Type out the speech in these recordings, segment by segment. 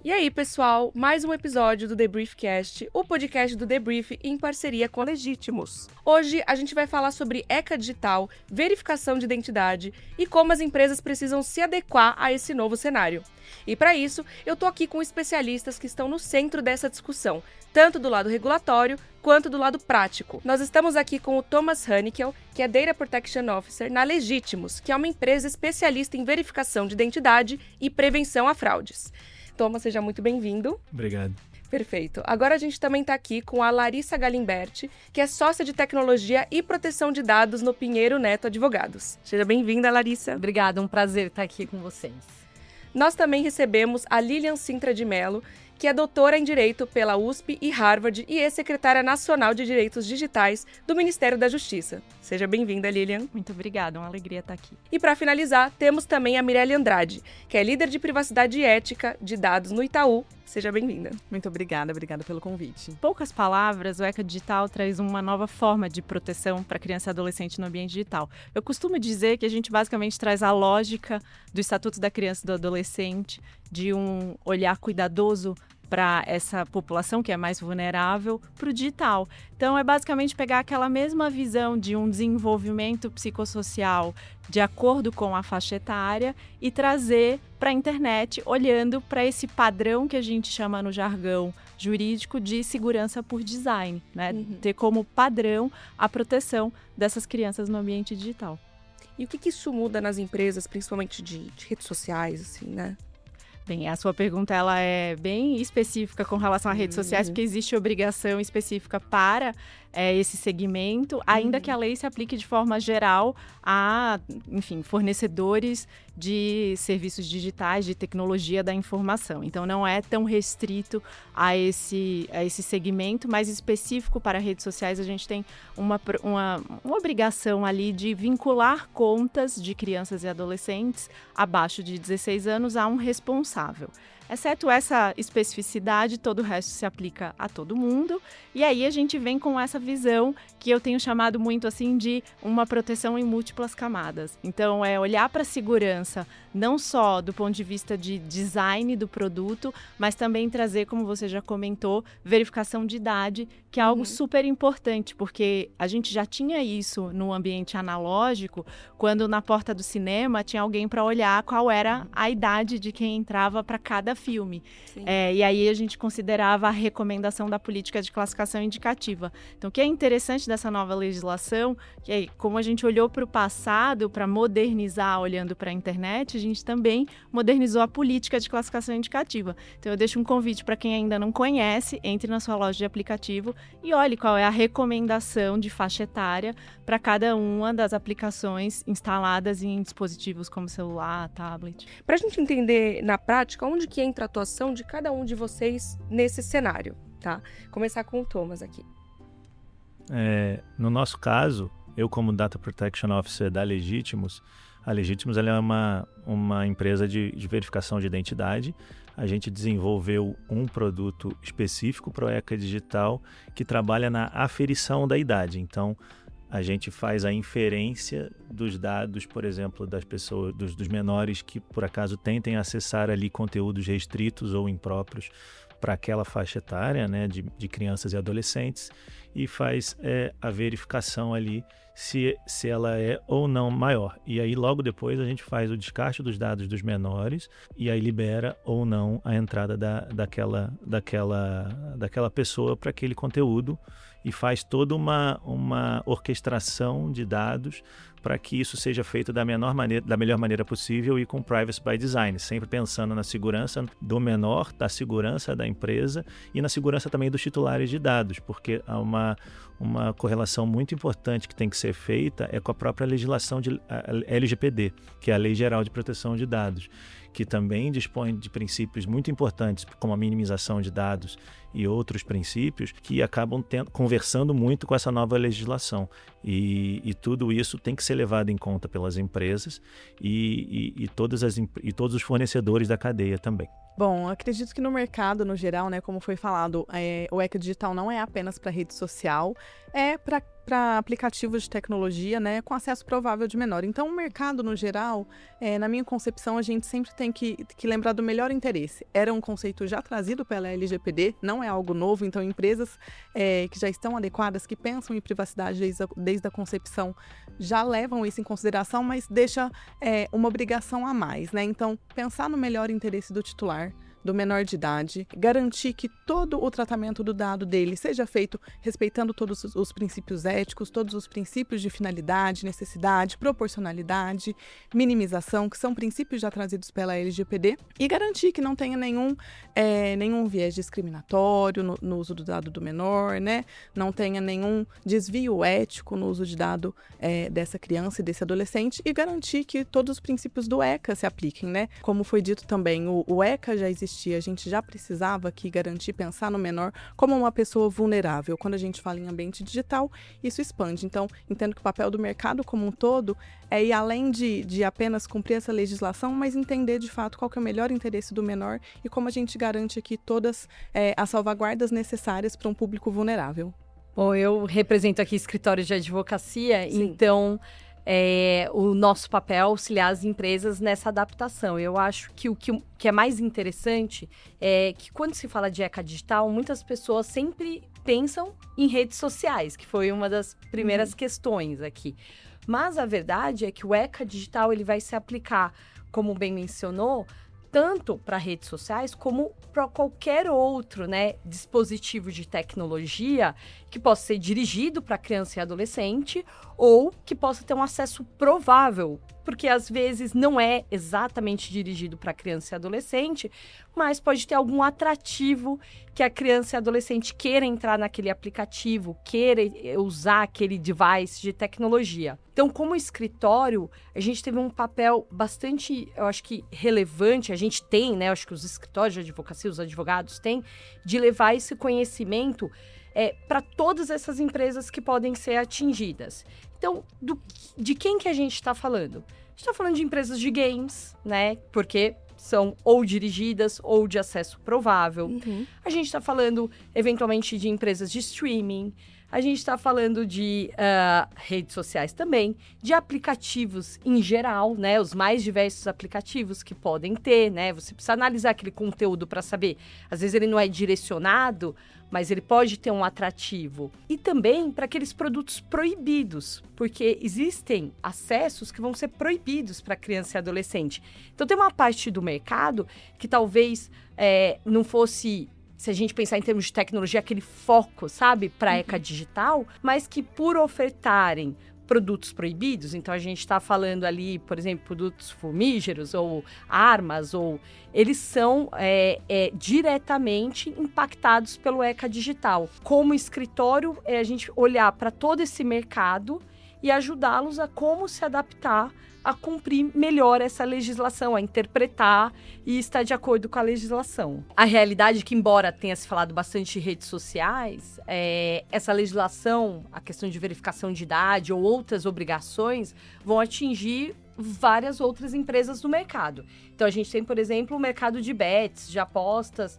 E aí, pessoal, mais um episódio do Debriefcast, o podcast do Debrief em parceria com a Legítimos. Hoje a gente vai falar sobre ECA digital, verificação de identidade e como as empresas precisam se adequar a esse novo cenário. E para isso, eu tô aqui com especialistas que estão no centro dessa discussão, tanto do lado regulatório quanto do lado prático. Nós estamos aqui com o Thomas Hanikel, que é Data Protection Officer na Legítimos, que é uma empresa especialista em verificação de identidade e prevenção a fraudes. Thomas, seja muito bem-vindo. Obrigado. Perfeito. Agora a gente também está aqui com a Larissa Galimberti, que é sócia de tecnologia e proteção de dados no Pinheiro Neto Advogados. Seja bem-vinda, Larissa. Obrigada, um prazer estar aqui com vocês. Nós também recebemos a Lilian Sintra de Mello, que é doutora em Direito pela USP e Harvard e ex-secretária nacional de Direitos Digitais do Ministério da Justiça. Seja bem-vinda, Lilian. Muito obrigada, uma alegria estar aqui. E para finalizar, temos também a Mirelle Andrade, que é líder de privacidade e ética de dados no Itaú. Seja bem-vinda. Muito obrigada pelo convite. Em poucas palavras, o ECA Digital traz uma nova forma de proteção para criança e adolescente no ambiente digital. Eu costumo dizer que a gente basicamente traz a lógica do Estatuto da Criança e do Adolescente, de um olhar cuidadoso para essa população que é mais vulnerável, para o digital. Então, é basicamente pegar aquela mesma visão de um desenvolvimento psicossocial de acordo com a faixa etária e trazer para a internet, olhando para esse padrão que a gente chama no jargão jurídico de segurança por design, né? Ter como padrão a proteção dessas crianças no ambiente digital. E o que isso muda nas empresas, principalmente de redes sociais, assim, né? Bem, a sua pergunta ela é bem específica com relação a redes sociais, porque existe obrigação específica para esse segmento, ainda que a lei se aplique de forma geral a, enfim, fornecedores de serviços digitais, de tecnologia da informação. Então, não é tão restrito a esse segmento, mas específico para redes sociais, a gente tem uma obrigação ali de vincular contas de crianças e adolescentes abaixo de 16 anos a um responsável. Exceto essa especificidade, todo o resto se aplica a todo mundo. E aí a gente vem com essa visão que eu tenho chamado muito assim de uma proteção em múltiplas camadas. Então, é olhar para a segurança não só do ponto de vista de design do produto, mas também trazer, como você já comentou, verificação de idade, que é algo super importante, porque a gente já tinha isso no ambiente analógico, quando na porta do cinema tinha alguém para olhar qual era a idade de quem entrava para cada filme. E aí a gente considerava a recomendação da política de classificação indicativa. Então, o que é interessante dessa nova legislação, que é como a gente olhou para o passado, para modernizar olhando para a internet, a gente também modernizou a política de classificação indicativa. Então, eu deixo um convite para quem ainda não conhece, entre na sua loja de aplicativo e olhe qual é a recomendação de faixa etária para cada uma das aplicações instaladas em dispositivos como celular, tablet. Para a gente entender na prática onde que entra a atuação de cada um de vocês nesse cenário, tá? Começar com o Thomas aqui. No nosso caso, eu como Data Protection Officer da Legítimos, a Legítimos ela é uma empresa de verificação de identidade. A gente desenvolveu um produto específico para o ECA Digital que trabalha na aferição da idade. Então, a gente faz a inferência dos dados, por exemplo, das pessoas, dos menores que por acaso tentem acessar ali conteúdos restritos ou impróprios para aquela faixa etária, né, de crianças e adolescentes, e faz a verificação ali se ela é ou não maior. E aí logo depois a gente faz o descarte dos dados dos menores e aí libera ou não a entrada daquela pessoa para aquele conteúdo e faz toda uma orquestração de dados para que isso seja feito da melhor maneira possível e com privacy by design, sempre pensando na segurança do menor, da segurança da empresa e na segurança também dos titulares de dados, porque há uma correlação muito importante que tem que ser feita com a própria legislação de LGPD, que é a Lei Geral de Proteção de Dados, que também dispõe de princípios muito importantes, como a minimização de dados e outros princípios que acabam conversando muito com essa nova legislação. E tudo isso tem que ser levado em conta pelas empresas e todos os fornecedores da cadeia também. Bom, acredito que no mercado, no geral, né, como foi falado, o ECA Digital não é apenas para rede social, é para para aplicativos de tecnologia, né, com acesso provável de menor. Então, o mercado, no geral, na minha concepção, a gente sempre tem que lembrar do melhor interesse. Era um conceito já trazido pela LGPD, não é algo novo, então empresas que já estão adequadas, que pensam em privacidade desde a concepção, já levam isso em consideração, mas deixa uma obrigação a mais, né? Então, pensar no melhor interesse do titular, do menor de idade, garantir que todo o tratamento do dado dele seja feito respeitando todos os princípios éticos, todos os princípios de finalidade, necessidade, proporcionalidade, minimização, que são princípios já trazidos pela LGPD, e garantir que não tenha nenhum viés discriminatório no uso do dado do menor, né? Não tenha nenhum desvio ético no uso de dado dessa criança e desse adolescente, e garantir que todos os princípios do ECA se apliquem, né? Como foi dito também, o ECA já existe. A gente já precisava aqui garantir, pensar no menor como uma pessoa vulnerável. Quando a gente fala em ambiente digital, isso expande. Então, entendo que o papel do mercado como um todo é ir além de apenas cumprir essa legislação, mas entender de fato qual que é o melhor interesse do menor e como a gente garante aqui todas as salvaguardas necessárias para um público vulnerável. Bom, eu represento aqui escritório de advocacia, Sim. então o nosso papel é auxiliar as empresas nessa adaptação. Eu acho que o que é mais interessante é que quando se fala de ECA digital, muitas pessoas sempre pensam em redes sociais, que foi uma das primeiras questões aqui. Mas a verdade é que o ECA digital ele vai se aplicar, como bem mencionou, tanto para redes sociais como para qualquer outro, né, dispositivo de tecnologia que possa ser dirigido para criança e adolescente ou que possa ter um acesso provável, porque às vezes não é exatamente dirigido para criança e adolescente, mas pode ter algum atrativo que a criança e adolescente queira entrar naquele aplicativo, queira usar aquele device de tecnologia. Então, como escritório, a gente teve um papel bastante, eu acho que relevante, a gente tem, né, eu acho que os escritórios de advocacia, os advogados têm, de levar esse conhecimento para todas essas empresas que podem ser atingidas. Então, de quem que a gente está falando? A gente está falando de empresas de games, né? Porque são ou dirigidas ou de acesso provável. A gente está falando, eventualmente, de empresas de streaming. A gente está falando de redes sociais também, de aplicativos em geral, né? Os mais diversos aplicativos que podem ter, né? Você precisa analisar aquele conteúdo para saber. Às vezes ele não é direcionado, mas ele pode ter um atrativo. E também para aqueles produtos proibidos, porque existem acessos que vão ser proibidos para criança e adolescente. Então tem uma parte do mercado que talvez não fosse, se a gente pensar em termos de tecnologia, aquele foco, sabe, para a ECA digital, mas que por ofertarem produtos proibidos, então a gente está falando ali, por exemplo, produtos fumígeros ou armas, ou eles são diretamente impactados pelo ECA digital. Como escritório, a gente olhar para todo esse mercado e ajudá-los a como se adaptar a cumprir melhor essa legislação, a interpretar e estar de acordo com a legislação. A realidade é que, embora tenha se falado bastante de redes sociais, essa legislação, a questão de verificação de idade ou outras obrigações vão atingir várias outras empresas do mercado. Então, a gente tem, por exemplo, o mercado de bets, de apostas,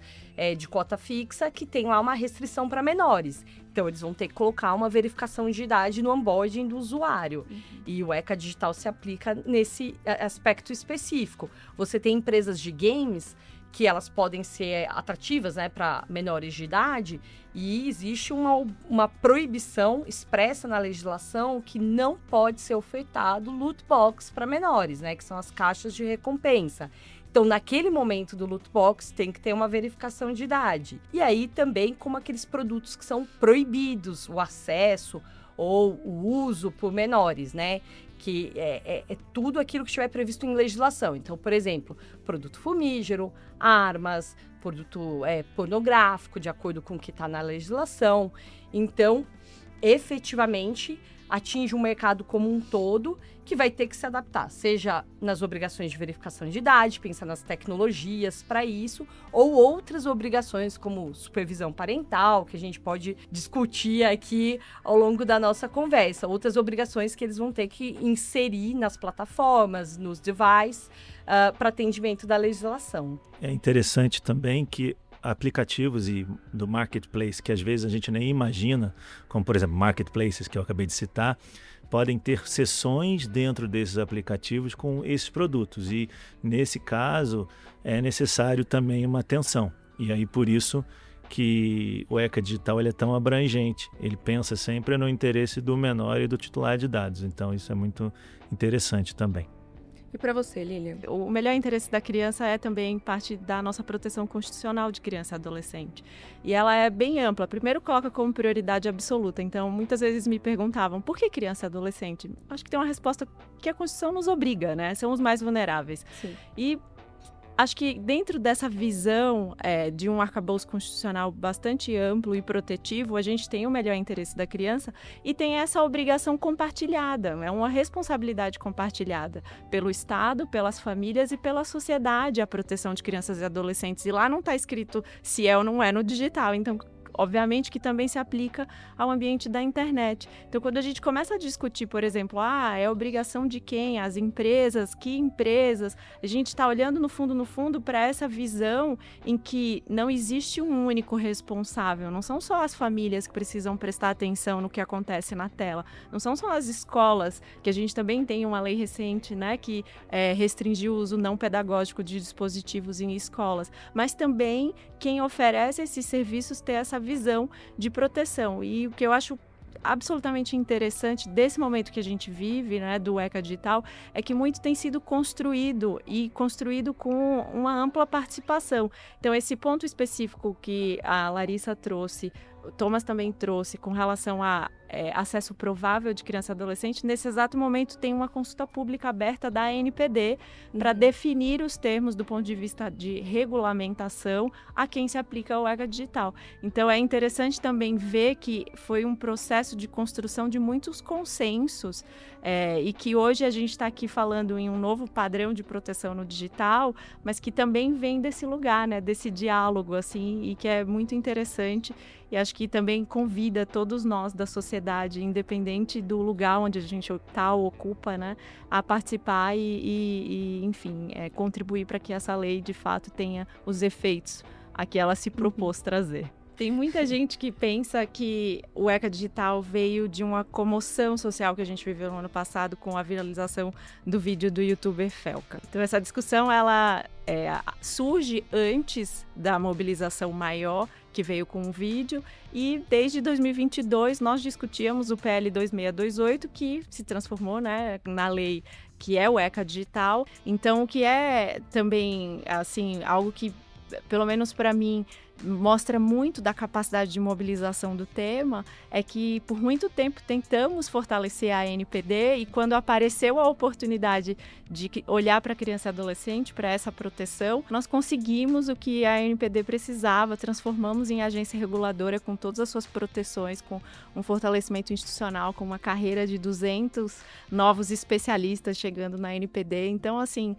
de cota fixa, que tem lá uma restrição para menores. Então, eles vão ter que colocar uma verificação de idade no onboarding do usuário. E o ECA Digital se aplica nesse aspecto específico. Você tem empresas de games que elas podem ser atrativas, né, para menores de idade, e existe uma proibição expressa na legislação que não pode ser ofertado loot box para menores, né, que são as caixas de recompensa. Então, naquele momento do loot box, tem que ter uma verificação de idade. E aí também como aqueles produtos que são proibidos, o acesso ou o uso por menores, né? Que é tudo aquilo que estiver previsto em legislação. Então, por exemplo, produto fumígero, armas, produto pornográfico, de acordo com o que está na legislação. Então, efetivamente, atinge um mercado como um todo que vai ter que se adaptar, seja nas obrigações de verificação de idade, pensar nas tecnologias para isso, ou outras obrigações como supervisão parental, que a gente pode discutir aqui ao longo da nossa conversa, outras obrigações que eles vão ter que inserir nas plataformas, nos devices, para atendimento da legislação. É interessante também que aplicativos e do marketplace que às vezes a gente nem imagina, como por exemplo marketplaces que eu acabei de citar, podem ter seções dentro desses aplicativos com esses produtos e nesse caso é necessário também uma atenção. E aí por isso que o ECA Digital ele é tão abrangente, ele pensa sempre no interesse do menor e do titular de dados, então isso é muito interessante também. E para você, Lilian? O melhor interesse da criança é também parte da nossa proteção constitucional de criança e adolescente. E ela é bem ampla. Primeiro, coloca como prioridade absoluta. Então, muitas vezes me perguntavam, por que criança e adolescente? Acho que tem uma resposta que a Constituição nos obriga, né? São os mais vulneráveis. Sim. E acho que dentro dessa visão de um arcabouço constitucional bastante amplo e protetivo, a gente tem o melhor interesse da criança e tem essa obrigação compartilhada, é uma responsabilidade compartilhada pelo Estado, pelas famílias e pela sociedade a proteção de crianças e adolescentes. E lá não está escrito se é ou não é no digital, então obviamente que também se aplica ao ambiente da internet. Então, quando a gente começa a discutir, por exemplo, é obrigação de quem? As empresas, que empresas? A gente está olhando no fundo, para essa visão em que não existe um único responsável. Não são só as famílias que precisam prestar atenção no que acontece na tela. Não são só as escolas, que a gente também tem uma lei recente, né, que restringiu o uso não pedagógico de dispositivos em escolas. Mas também quem oferece esses serviços ter essa visão de proteção. E o que eu acho absolutamente interessante desse momento que a gente vive, né, do ECA Digital, é que muito tem sido construído e construído com uma ampla participação. Então, esse ponto específico que a Larissa trouxe, o Thomas também trouxe com relação a acesso provável de criança e adolescente, nesse exato momento tem uma consulta pública aberta da ANPD para definir os termos do ponto de vista de regulamentação a quem se aplica o ECA Digital. Então é interessante também ver que foi um processo de construção de muitos consensos e que hoje a gente está aqui falando em um novo padrão de proteção no digital, mas que também vem desse lugar, né, desse diálogo assim, e que é muito interessante. E acho que também convida todos nós da sociedade, independente do lugar onde a gente está ou ocupa, né, a participar e enfim, contribuir para que essa lei, de fato, tenha os efeitos a que ela se propôs trazer. Tem muita gente que pensa que o ECA Digital veio de uma comoção social que a gente viveu no ano passado com a viralização do vídeo do youtuber Felca. Então essa discussão ela surge antes da mobilização maior que veio com o vídeo e desde 2022 nós discutíamos o PL 2628 que se transformou, né, na lei que é o ECA Digital. Então o que é também assim algo que pelo menos para mim mostra muito da capacidade de mobilização do tema, é que por muito tempo tentamos fortalecer a ANPD e quando apareceu a oportunidade de olhar para a criança e adolescente, para essa proteção, nós conseguimos o que a ANPD precisava, transformamos em agência reguladora com todas as suas proteções, com um fortalecimento institucional, com uma carreira de 200 novos especialistas chegando na ANPD. Então, assim,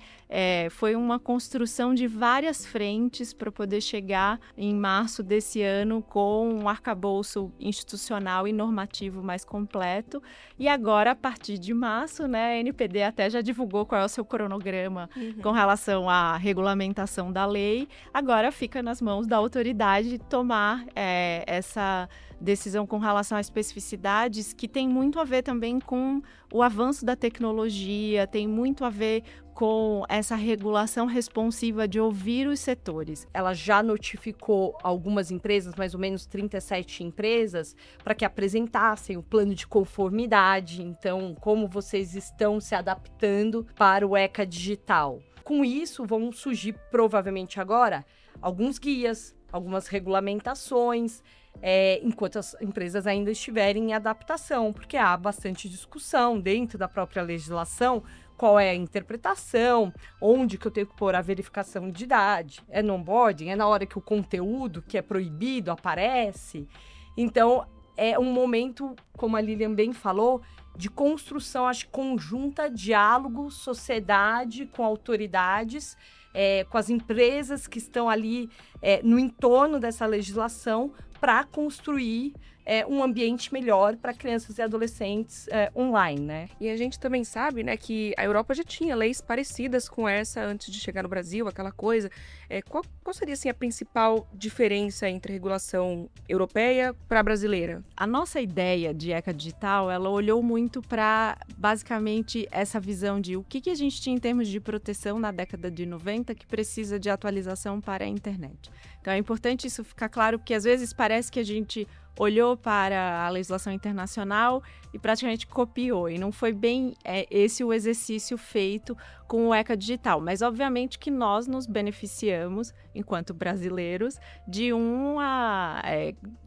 foi uma construção de várias frentes para poder chegar em março desse ano com um arcabouço institucional e normativo mais completo. E agora, a partir de março, né, a ANPD até já divulgou qual é o seu cronograma com relação à regulamentação da lei. Agora fica nas mãos da autoridade tomar essa decisão com relação a especificidades que tem muito a ver também com o avanço da tecnologia, tem muito a ver com essa regulação responsiva de ouvir os setores. Ela já notificou algumas empresas, mais ou menos 37 empresas, para que apresentassem o plano de conformidade. Então, como vocês estão se adaptando para o ECA Digital? Com isso, vão surgir, provavelmente agora, alguns guias, algumas regulamentações, enquanto as empresas ainda estiverem em adaptação, porque há bastante discussão dentro da própria legislação. Qual é a interpretação, onde que eu tenho que pôr a verificação de idade, é no onboarding, é na hora que o conteúdo que é proibido aparece. Então, é um momento, como a Lilian bem falou, de construção, acho, conjunta, diálogo, sociedade com autoridades, com as empresas que estão ali no entorno dessa legislação para construir um ambiente melhor para crianças e adolescentes online, né? E a gente também sabe, né, que a Europa já tinha leis parecidas com essa antes de chegar no Brasil, aquela coisa. Qual seria, assim, a principal diferença entre a regulação europeia para a brasileira? A nossa ideia de ECA Digital, ela olhou muito para, basicamente, essa visão de o que a gente tinha em termos de proteção na década de 90 que precisa de atualização para a internet. Então, é importante isso ficar claro, porque às vezes parece que a gente olhou para a legislação internacional e praticamente copiou, e não foi bem esse o exercício feito com o ECA Digital, mas obviamente que nós nos beneficiamos, enquanto brasileiros, de uma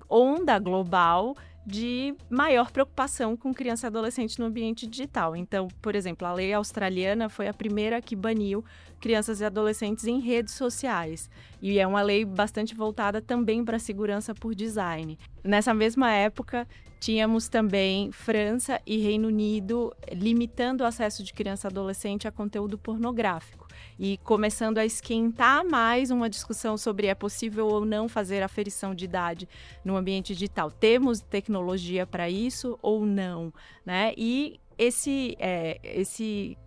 onda global de maior preocupação com criança e adolescente no ambiente digital. Então, por exemplo, a lei australiana foi a primeira que baniu crianças e adolescentes em redes sociais. E é uma lei bastante voltada também para a segurança por design. Nessa mesma época, tínhamos também França e Reino Unido limitando o acesso de criança e adolescente a conteúdo pornográfico. E começando a esquentar mais uma discussão sobre é possível ou não fazer aferição de idade no ambiente digital. Temos tecnologia para isso ou não, né? E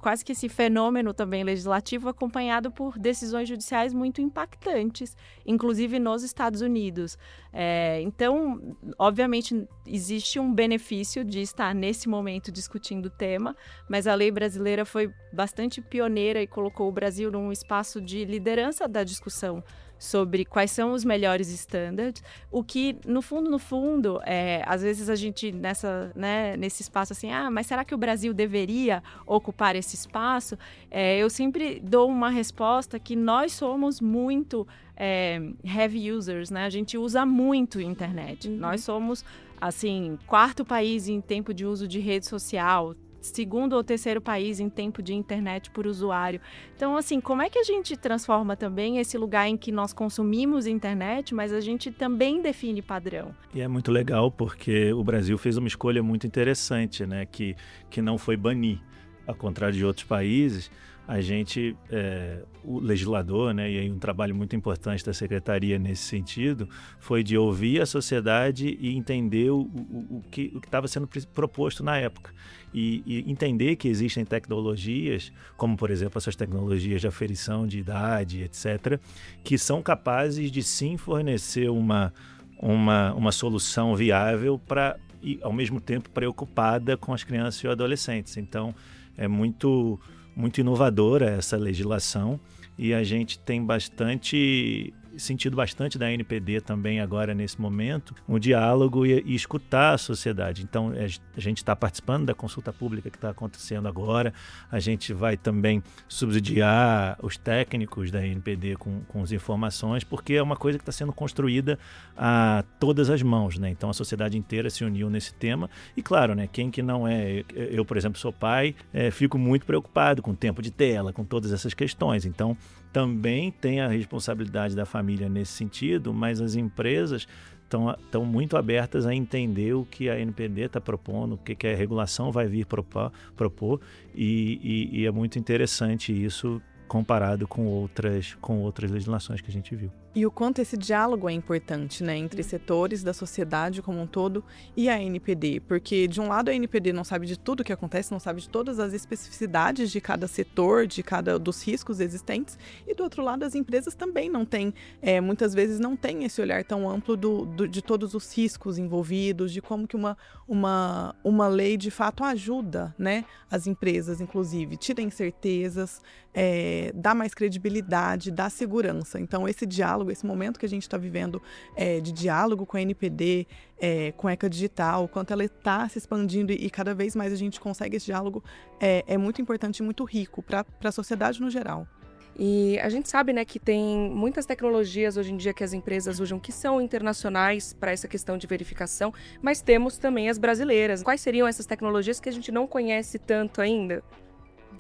quase que esse fenômeno também legislativo acompanhado por decisões judiciais muito impactantes, inclusive nos Estados Unidos. Então, obviamente, existe um benefício de estar nesse momento discutindo o tema, mas a lei brasileira foi bastante pioneira e colocou o Brasil num espaço de liderança da discussão sobre quais são os melhores estándares, o que, no fundo, às vezes a gente, nesse espaço assim, mas será que o Brasil deveria ocupar esse espaço? Eu sempre dou uma resposta que nós somos muito heavy users, né? A gente usa muito a internet. Nós somos, assim, 4º país em tempo de uso de rede social, 2º ou 3º país em tempo de internet por usuário. Então, assim, como é que a gente transforma também esse lugar em que nós consumimos internet, mas a gente também define padrão? E é muito legal porque o Brasil fez uma escolha muito interessante, né? Que não foi banir. Ao contrário de outros países, a gente, o legislador, né, e aí um trabalho muito importante da Secretaria nesse sentido, foi de ouvir a sociedade e entender o que estava sendo proposto na época. E entender que existem tecnologias, como por exemplo essas tecnologias de aferição de idade, etc., que são capazes de sim fornecer uma solução viável e ao mesmo tempo preocupada com as crianças e os adolescentes. Então, é muito inovadora essa legislação e a gente tem sentido bastante da ANPD também agora nesse momento, o diálogo e escutar a sociedade. Então, a gente está participando da consulta pública que está acontecendo agora, a gente vai também subsidiar os técnicos da ANPD com as informações, porque é uma coisa que está sendo construída a todas as mãos, né? Então, a sociedade inteira se uniu nesse tema e, claro, né, quem que não é... Eu, por exemplo, sou pai, fico muito preocupado com o tempo de tela, com todas essas questões. Então, também tem a responsabilidade da família nesse sentido, mas as empresas estão muito abertas a entender o que a ANPD está propondo, o que a regulação vai vir propor e é muito interessante isso comparado com outras legislações que a gente viu. E o quanto esse diálogo é importante, né, entre setores da sociedade como um todo e a ANPD, porque de um lado a ANPD não sabe de tudo o que acontece, não sabe de todas as especificidades de cada setor, de cada dos riscos existentes, e do outro lado as empresas também não têm, muitas vezes não têm esse olhar tão amplo de todos os riscos envolvidos, de como que uma lei de fato ajuda, né, as empresas, inclusive, tira incertezas, dá mais credibilidade, dá segurança. Então esse diálogo, esse momento que a gente está vivendo de diálogo com a ANPD, com a ECA Digital, o quanto ela está se expandindo e cada vez mais a gente consegue esse diálogo, é muito importante e muito rico para a sociedade no geral. E a gente sabe, né, que tem muitas tecnologias hoje em dia que as empresas usam que são internacionais para essa questão de verificação, mas temos também as brasileiras. Quais seriam essas tecnologias que a gente não conhece tanto ainda?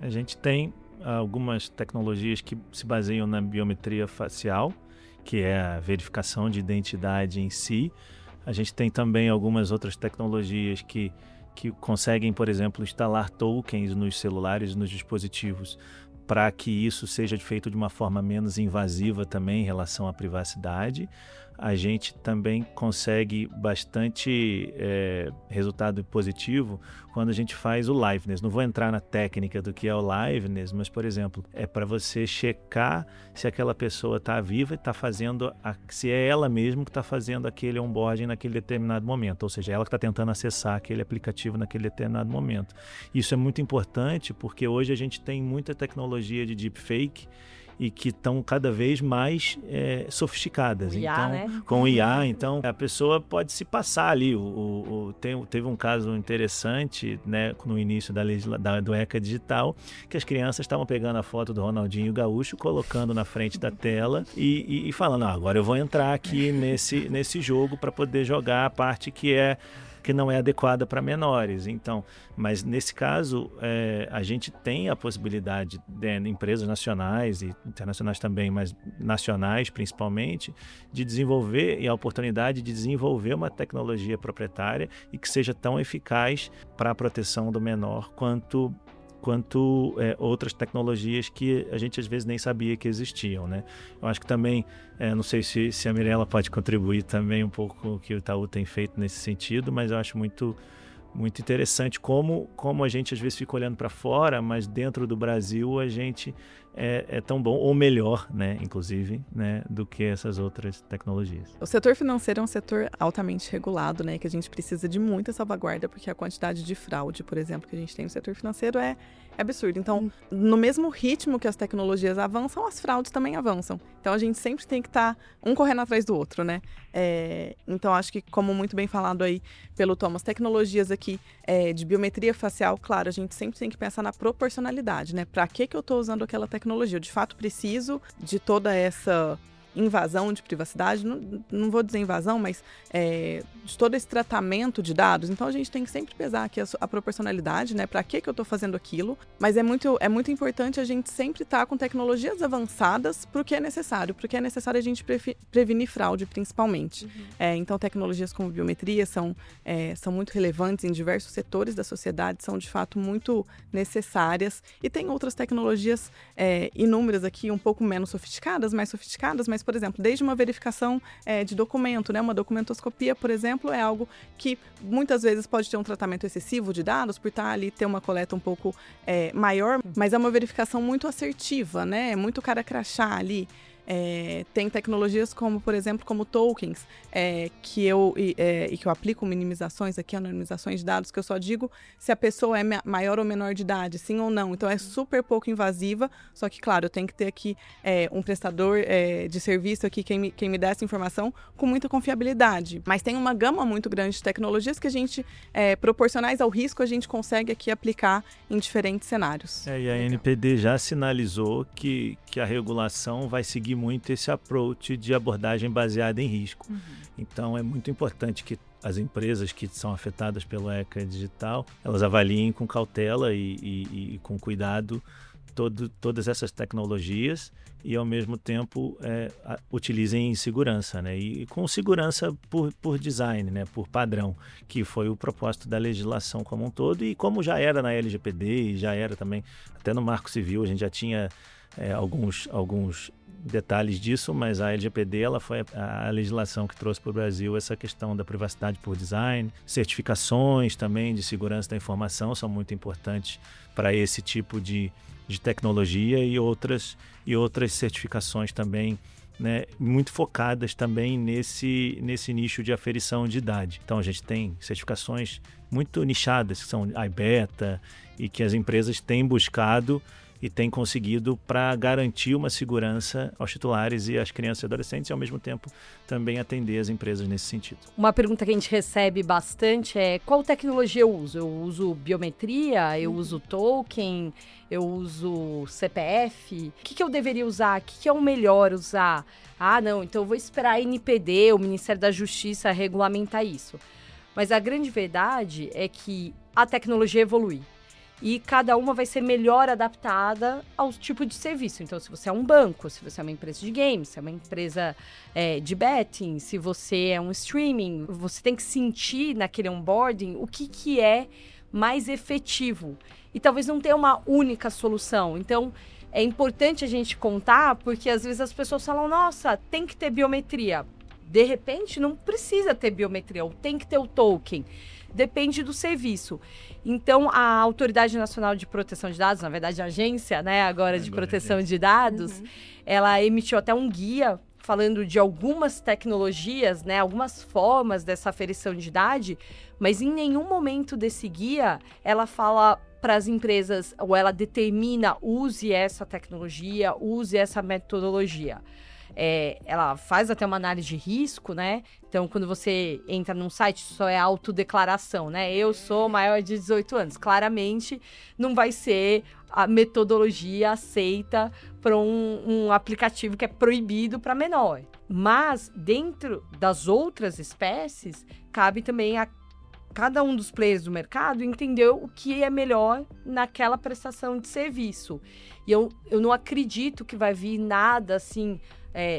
A gente tem algumas tecnologias que se baseiam na biometria facial, que é a verificação de identidade em si. A gente tem também algumas outras tecnologias que conseguem, por exemplo, instalar tokens nos celulares, nos dispositivos, para que isso seja feito de uma forma menos invasiva também em relação à privacidade. a gente também consegue bastante resultado positivo quando a gente faz o liveness. Não vou entrar na técnica do que é o liveness, mas, por exemplo, é para você checar se aquela pessoa está viva e está fazendo, se é ela mesma que está fazendo aquele onboarding naquele determinado momento, ou seja, ela que está tentando acessar aquele aplicativo naquele determinado momento. Isso é muito importante porque hoje a gente tem muita tecnologia de deepfake e que estão cada vez mais sofisticadas. IA, então, né? Com o IA, então a pessoa pode se passar ali. Teve um caso interessante, né, no início do ECA Digital, que as crianças estavam pegando a foto do Ronaldinho Gaúcho, colocando na frente da tela e falando, agora eu vou entrar aqui nesse jogo para poder jogar a parte que não é adequada para menores. Então, mas nesse caso, a gente tem a possibilidade de empresas nacionais e internacionais também, mas nacionais principalmente, de desenvolver e a oportunidade de desenvolver uma tecnologia proprietária e que seja tão eficaz para a proteção do menor quanto outras tecnologias que a gente às vezes nem sabia que existiam, né? Eu acho que também, não sei se a Mirella pode contribuir também um pouco com o que o Itaú tem feito nesse sentido, mas eu acho muito interessante como a gente às vezes fica olhando para fora, mas dentro do Brasil a gente é tão bom ou melhor, né, inclusive, né, do que essas outras tecnologias. O setor financeiro é um setor altamente regulado, né, que a gente precisa de muita salvaguarda, porque a quantidade de fraude, por exemplo, que a gente tem no setor financeiro é absurdo. Então, no mesmo ritmo que as tecnologias avançam, as fraudes também avançam. Então, a gente sempre tem que estar um correndo atrás do outro, né? Então, acho que, como muito bem falado aí pelo Thomas, tecnologias aqui de biometria facial, claro, a gente sempre tem que pensar na proporcionalidade, né? Para que eu estou usando aquela tecnologia? Eu, de fato, preciso de toda essa invasão de privacidade, não vou dizer invasão, mas de todo esse tratamento de dados. Então a gente tem que sempre pesar aqui a proporcionalidade, né? Para que eu estou fazendo aquilo? Mas é muito importante a gente sempre estar com tecnologias avançadas porque é necessário a gente prevenir fraude, principalmente. Então tecnologias como biometria são muito relevantes em diversos setores da sociedade, são de fato muito necessárias. E tem outras tecnologias inúmeras aqui, um pouco menos sofisticadas, mais sofisticadas, mas, por exemplo, desde uma verificação de documento, né? Uma documentoscopia, por exemplo, é algo que muitas vezes pode ter um tratamento excessivo de dados, por estar ali, ter uma coleta um pouco maior, mas é uma verificação muito assertiva, né? É muito cara crachá ali. Tem tecnologias como, por exemplo, como tokens, que eu aplico minimizações aqui, anonimizações de dados, que eu só digo se a pessoa é maior ou menor de idade, sim ou não. Então, é super pouco invasiva, só que, claro, eu tenho que ter aqui um prestador de serviço aqui, quem me dá essa informação, com muita confiabilidade. Mas tem uma gama muito grande de tecnologias que a gente, proporcionais ao risco, a gente consegue aqui aplicar em diferentes cenários. E a NPD já sinalizou que a regulação vai seguir muito esse approach de abordagem baseada em risco. Então, é muito importante que as empresas que são afetadas pelo ECA Digital, elas avaliem com cautela e com cuidado todas essas tecnologias e, ao mesmo tempo, utilizem em segurança, né? E com segurança por design, né? Por padrão, que foi o propósito da legislação como um todo e como já era na LGPD e já era também, até no Marco Civil, a gente já tinha alguns detalhes disso, mas a LGPD ela foi a legislação que trouxe para o Brasil essa questão da privacidade por design. Certificações também de segurança da informação são muito importantes para esse tipo de tecnologia e outras certificações também, né, muito focadas também nesse nicho de aferição de idade. Então a gente tem certificações muito nichadas, que são iBeta, e que as empresas têm buscado e tem conseguido para garantir uma segurança aos titulares e às crianças e adolescentes e, ao mesmo tempo, também atender as empresas nesse sentido. Uma pergunta que a gente recebe bastante é qual tecnologia eu uso? Eu uso biometria? Eu uso token? Eu uso CPF? O que eu deveria usar? O que é o melhor usar? Não, então eu vou esperar a NPD, o Ministério da Justiça, regulamentar isso. Mas a grande verdade é que a tecnologia evolui. E cada uma vai ser melhor adaptada ao tipo de serviço. Então, se você é um banco, se você é uma empresa de games, se é uma empresa de betting, se você é um streaming, você tem que sentir naquele onboarding o que é mais efetivo. E talvez não tenha uma única solução. Então, é importante a gente contar, porque às vezes as pessoas falam, nossa, tem que ter biometria. De repente, não precisa ter biometria, ou tem que ter o token. Depende do serviço. Então, a Autoridade Nacional de Proteção de Dados, na verdade, a agência, né, agora de proteção de dados, ela emitiu até um guia falando de algumas tecnologias, né, algumas formas dessa aferição de idade, mas em nenhum momento desse guia ela fala para as empresas, ou ela determina, use essa tecnologia, use essa metodologia. Ela faz até uma análise de risco, né? Então, quando você entra num site, só é autodeclaração, né? Eu sou maior de 18 anos. Claramente, não vai ser a metodologia aceita para um aplicativo que é proibido para menor. Mas, dentro das outras espécies, cabe também a cada um dos players do mercado entender o que é melhor naquela prestação de serviço. E eu não acredito que vai vir nada assim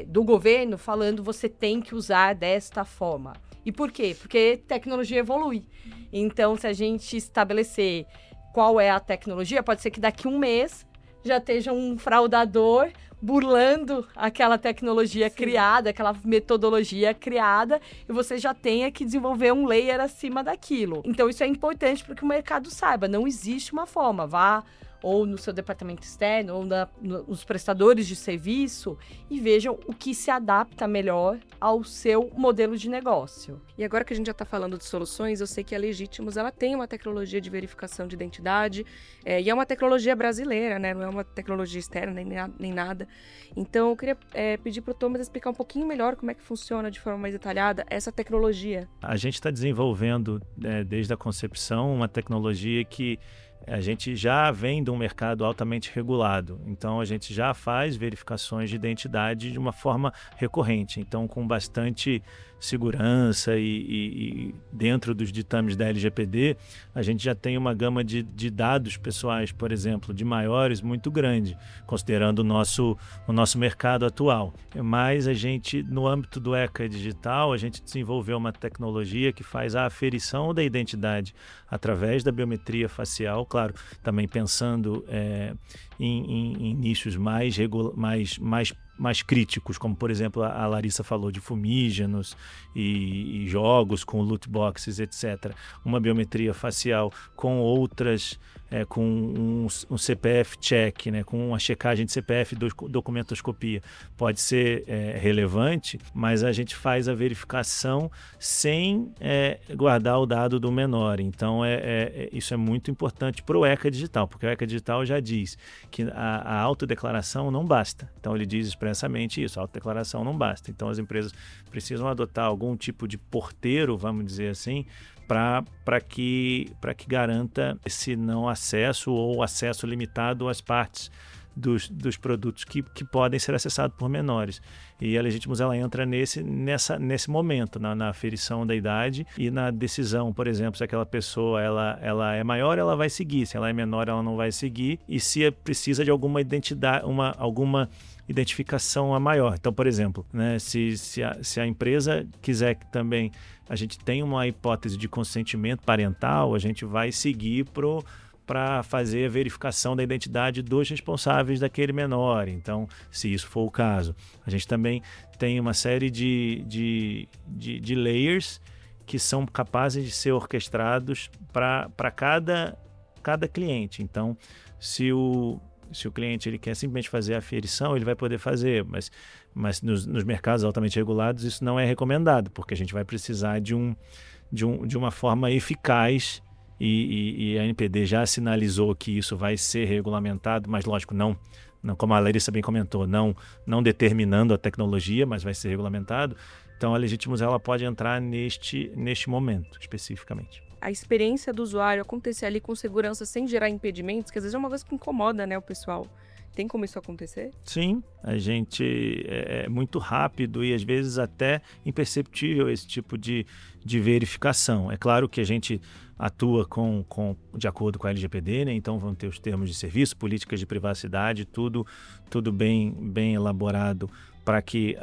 do governo falando você tem que usar desta forma. E por quê? Porque tecnologia evolui. Então, se a gente estabelecer qual é a tecnologia, pode ser que daqui a um mês já esteja um fraudador burlando aquela tecnologia criada, aquela metodologia criada, e você já tenha que desenvolver um layer acima daquilo. Então, isso é importante para que o mercado saiba. Não existe uma forma. Vá ou no seu departamento externo, ou nos prestadores de serviço, e vejam o que se adapta melhor ao seu modelo de negócio. E agora que a gente já está falando de soluções, eu sei que a Legítimos ela tem uma tecnologia de verificação de identidade, e é uma tecnologia brasileira, né? Não é uma tecnologia externa nem nada. Então, eu queria pedir para o Thomas explicar um pouquinho melhor como é que funciona de forma mais detalhada essa tecnologia. A gente está desenvolvendo, desde a concepção, uma tecnologia que a gente já vem de um mercado altamente regulado, então a gente já faz verificações de identidade de uma forma recorrente, então com bastante segurança e dentro dos ditames da LGPD, a gente já tem uma gama de dados pessoais, por exemplo, de maiores muito grande, considerando o nosso mercado atual. Mas a gente, no âmbito do ECA Digital, a gente desenvolveu uma tecnologia que faz a aferição da identidade através da biometria facial, claro, também pensando em nichos mais críticos, como por exemplo a Larissa falou de fumígenos e jogos com loot boxes, etc. Uma biometria facial com outras, com um CPF check, né, com uma checagem de CPF e documentoscopia, pode ser relevante, mas a gente faz a verificação sem guardar o dado do menor. Então isso é muito importante para o ECA Digital, porque o ECA Digital já diz que a autodeclaração não basta. Então ele diz expressamente isso, a autodeclaração não basta. Então as empresas precisam adotar algum tipo de porteiro, vamos dizer assim, para que garanta esse não acesso ou acesso limitado às partes dos produtos que podem ser acessados por menores. E a Legítimos ela entra nesse momento, na aferição da idade e na decisão, por exemplo, se aquela pessoa ela é maior, ela vai seguir, se ela é menor, ela não vai seguir, e se precisa de alguma identidade, alguma identificação a maior. Então, por exemplo, né, se a empresa quiser que também a gente tenha uma hipótese de consentimento parental, a gente vai seguir para fazer a verificação da identidade dos responsáveis daquele menor. Então, se isso for o caso, a gente também tem uma série de layers que são capazes de ser orquestrados para cada cliente. Então, se o cliente ele quer simplesmente fazer a aferição, ele vai poder fazer, mas nos mercados altamente regulados isso não é recomendado, porque a gente vai precisar de uma forma eficaz e a NPD já sinalizou que isso vai ser regulamentado, mas lógico, não como a Larissa bem comentou, não determinando a tecnologia, mas vai ser regulamentado. Então a Legítimos ela pode entrar neste momento especificamente. A experiência do usuário acontecer ali com segurança sem gerar impedimentos, que às vezes é uma coisa que incomoda, né, o pessoal. Tem como isso acontecer? Sim, a gente é muito rápido e às vezes até imperceptível esse tipo de verificação. É claro que a gente atua de acordo com a LGPD, né? Então vão ter os termos de serviço, políticas de privacidade, tudo bem elaborado para que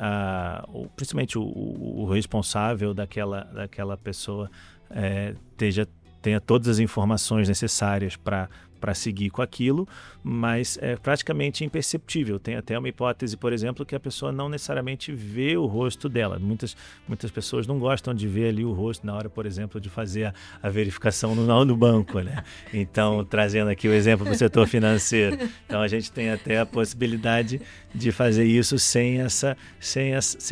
principalmente o responsável daquela pessoa tenha todas as informações necessárias para para seguir com aquilo, mas é praticamente imperceptível. Tem até uma hipótese, por exemplo, que a pessoa não necessariamente vê o rosto dela. Muitas pessoas não gostam de ver ali o rosto na hora, por exemplo, de fazer a verificação no banco, né? Então, trazendo aqui o exemplo do setor financeiro. Então, a gente tem até a possibilidade de fazer isso sem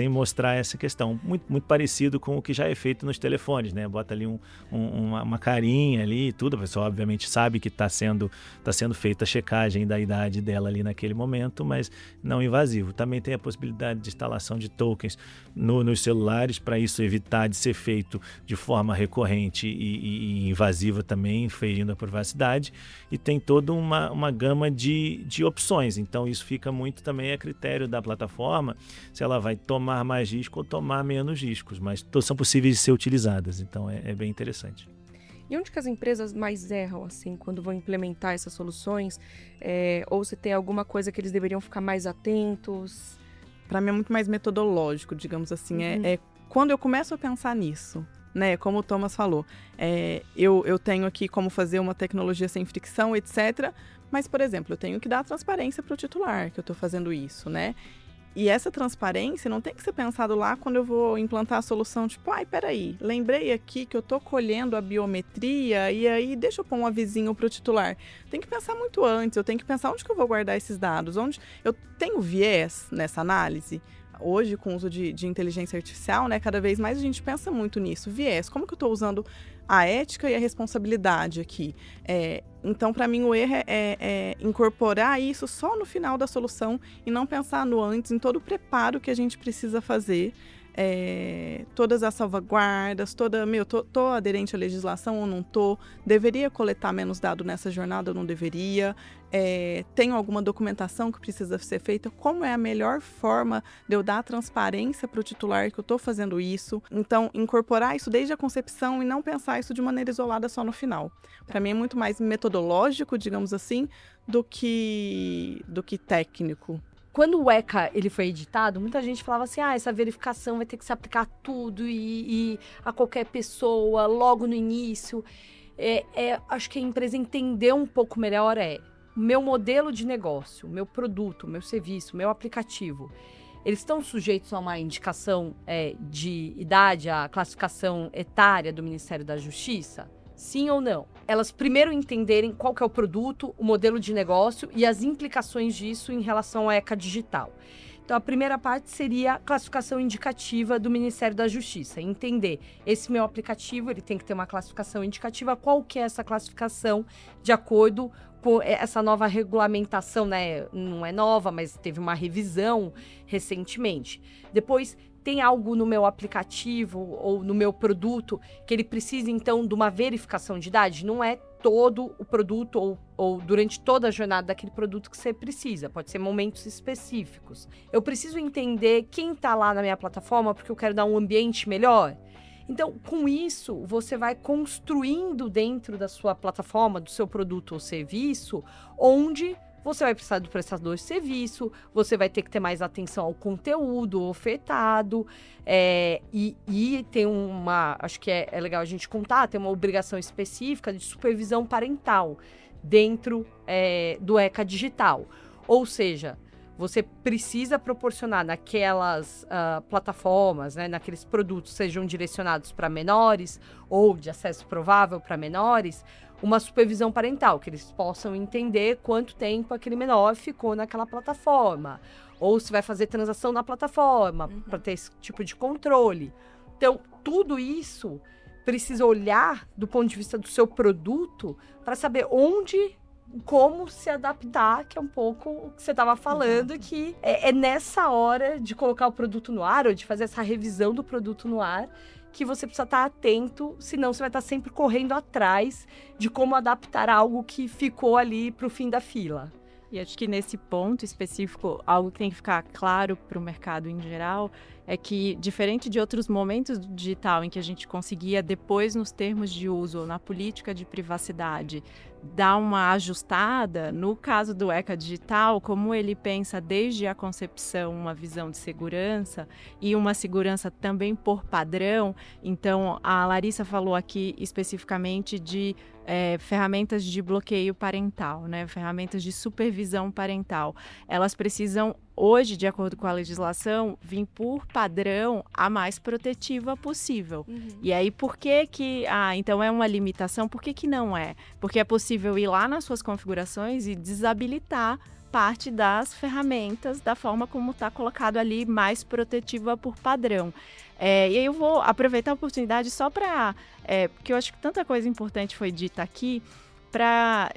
mostrar essa questão. Muito parecido com o que já é feito nos telefones, né? Bota ali uma carinha ali e tudo. A pessoa, obviamente, sabe que está sendo feita a checagem da idade dela ali naquele momento, mas não invasivo. Também tem a possibilidade de instalação de tokens nos celulares, para isso evitar de ser feito de forma recorrente e invasiva também, ferindo a privacidade. E tem toda uma gama de opções. Então, isso fica muito também a critério da plataforma, se ela vai tomar mais risco ou tomar menos riscos, mas todas são possíveis de ser utilizadas. Então, é bem interessante. E onde que as empresas mais erram, assim, quando vão implementar essas soluções? Ou se tem alguma coisa que eles deveriam ficar mais atentos? Para mim é muito mais metodológico, digamos assim. É quando eu começo a pensar nisso, né? Como o Thomas falou, eu tenho aqui como fazer uma tecnologia sem fricção, etc. Mas, por exemplo, eu tenho que dar transparência para o titular que eu estou fazendo isso, né? E essa transparência não tem que ser pensado lá quando eu vou implantar a solução, tipo, peraí, lembrei aqui que eu tô colhendo a biometria e aí deixa eu pôr um avisinho pro titular. Tem que pensar muito antes, eu tenho que pensar onde que eu vou guardar esses dados, onde eu tenho viés nessa análise. Hoje, com o uso de inteligência artificial, né, cada vez mais a gente pensa muito nisso. Viés, como que eu estou usando a ética e a responsabilidade aqui? Então, para mim, o erro é incorporar isso só no final da solução e não pensar no antes, em todo o preparo que a gente precisa fazer. Todas as salvaguardas, tô aderente à legislação ou não tô? Deveria coletar menos dado nessa jornada ou não deveria? Tenho alguma documentação que precisa ser feita? Como é a melhor forma de eu dar transparência para o titular que eu estou fazendo isso? Então, incorporar isso desde a concepção e não pensar isso de maneira isolada só no final. Para mim é muito mais metodológico, digamos assim, do que técnico. Quando o ECA ele foi editado, muita gente falava assim, essa verificação vai ter que se aplicar a tudo e a qualquer pessoa, logo no início. Acho que a empresa entendeu um pouco melhor o meu modelo de negócio, o meu produto, o meu serviço, o meu aplicativo. Eles estão sujeitos a uma indicação de idade, a classificação etária do Ministério da Justiça? Sim ou não? Elas primeiro entenderem qual que é o produto, o modelo de negócio e as implicações disso em relação ao ECA digital. Então, a primeira parte seria a classificação indicativa do Ministério da Justiça. Entender, esse meu aplicativo, ele tem que ter uma classificação indicativa. Qual que é essa classificação de acordo com essa nova regulamentação, né? Não é nova, mas teve uma revisão recentemente. Depois, tem algo no meu aplicativo ou no meu produto que ele precisa, então, de uma verificação de idade? Não é todo o produto ou durante toda a jornada daquele produto que você precisa. Pode ser momentos específicos. Eu preciso entender quem está lá na minha plataforma porque eu quero dar um ambiente melhor. Então, com isso, você vai construindo dentro da sua plataforma, do seu produto ou serviço, onde você vai precisar do prestador de serviço, você vai ter que ter mais atenção ao conteúdo ofertado, e tem acho que é legal a gente contar, tem uma obrigação específica de supervisão parental dentro do ECA digital. Ou seja, você precisa proporcionar naquelas plataformas, né, naqueles produtos, sejam direcionados para menores ou de acesso provável para menores, uma supervisão parental, que eles possam entender quanto tempo aquele menor ficou naquela plataforma, ou se vai fazer transação na plataforma, para ter esse tipo de controle. Então, tudo isso precisa olhar do ponto de vista do seu produto para saber como se adaptar, que é um pouco o que você estava falando, que é nessa hora de colocar o produto no ar, ou de fazer essa revisão do produto no ar, que você precisa estar atento, senão você vai estar sempre correndo atrás de como adaptar algo que ficou ali para o fim da fila. E acho que nesse ponto específico, algo que tem que ficar claro para o mercado em geral é que, diferente de outros momentos do digital em que a gente conseguia, depois nos termos de uso, ou na política de privacidade, dar uma ajustada, no caso do ECA digital, como ele pensa desde a concepção uma visão de segurança e uma segurança também por padrão. Então, a Larissa falou aqui especificamente de ferramentas de bloqueio parental, né? Ferramentas de supervisão parental. Elas precisam, hoje, de acordo com a legislação, vir por padrão a mais protetiva possível. E aí, por que então é uma limitação? Por que não é? Porque é possível ir lá nas suas configurações e desabilitar parte das ferramentas da forma como está colocado ali, mais protetiva por padrão. E aí eu vou aproveitar a oportunidade só para, porque eu acho que tanta coisa importante foi dita aqui, para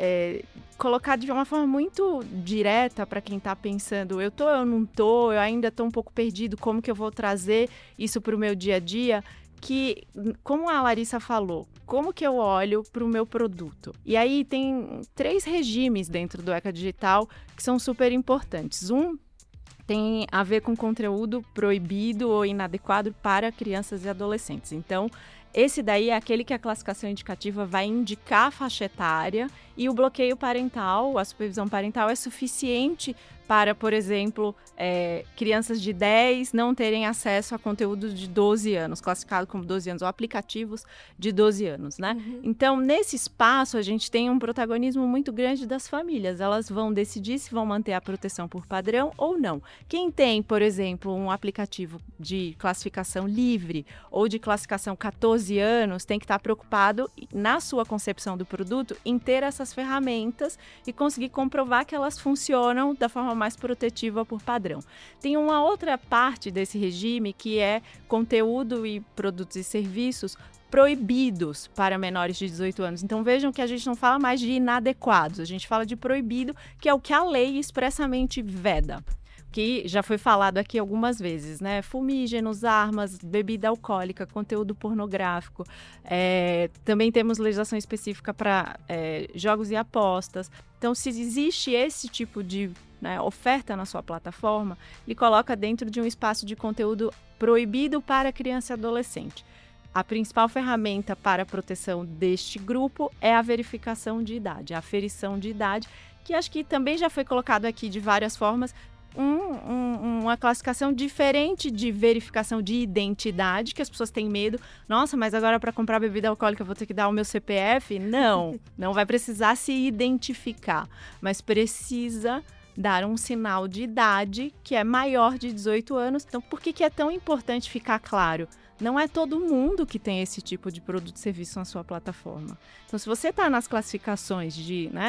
colocar de uma forma muito direta para quem está pensando, eu não tô, eu ainda estou um pouco perdido, como que eu vou trazer isso para o meu dia a dia, que, como a Larissa falou, como que eu olho para o meu produto? E aí tem 3 regimes dentro do ECA Digital que são super importantes. Um tem a ver com conteúdo proibido ou inadequado para crianças e adolescentes. Então, esse daí é aquele que a classificação indicativa vai indicar a faixa etária e o bloqueio parental, a supervisão parental é suficiente para, por exemplo, crianças de 10 não terem acesso a conteúdo de 12 anos, classificado como 12 anos, ou aplicativos de 12 anos, né? Então, nesse espaço, a gente tem um protagonismo muito grande das famílias. Elas vão decidir se vão manter a proteção por padrão ou não. Quem tem, por exemplo, um aplicativo de classificação livre ou de classificação 14 anos, tem que estar preocupado, na sua concepção do produto, em ter essas ferramentas e conseguir comprovar que elas funcionam da forma mais protetiva por padrão. Tem uma outra parte desse regime que é conteúdo e produtos e serviços proibidos para menores de 18 anos. Então vejam que a gente não fala mais de inadequados, a gente fala de proibido, que é o que a lei expressamente veda, que já foi falado aqui algumas vezes, né? Fumígenos, armas, bebida alcoólica, conteúdo pornográfico. Também temos legislação específica para jogos e apostas. Então, se existe esse tipo de oferta na sua plataforma, ele coloca dentro de um espaço de conteúdo proibido para criança e adolescente. A principal ferramenta para a proteção deste grupo é a verificação de idade, a aferição de idade, que acho que também já foi colocado aqui de várias formas, uma classificação diferente de verificação de identidade, que as pessoas têm medo. Nossa, mas agora para comprar bebida alcoólica eu vou ter que dar o meu CPF? Não vai precisar se identificar, mas precisa dar um sinal de idade que é maior de 18 anos. Então, por que é tão importante ficar claro? Não é todo mundo que tem esse tipo de produto e serviço na sua plataforma. Então, se você está nas classificações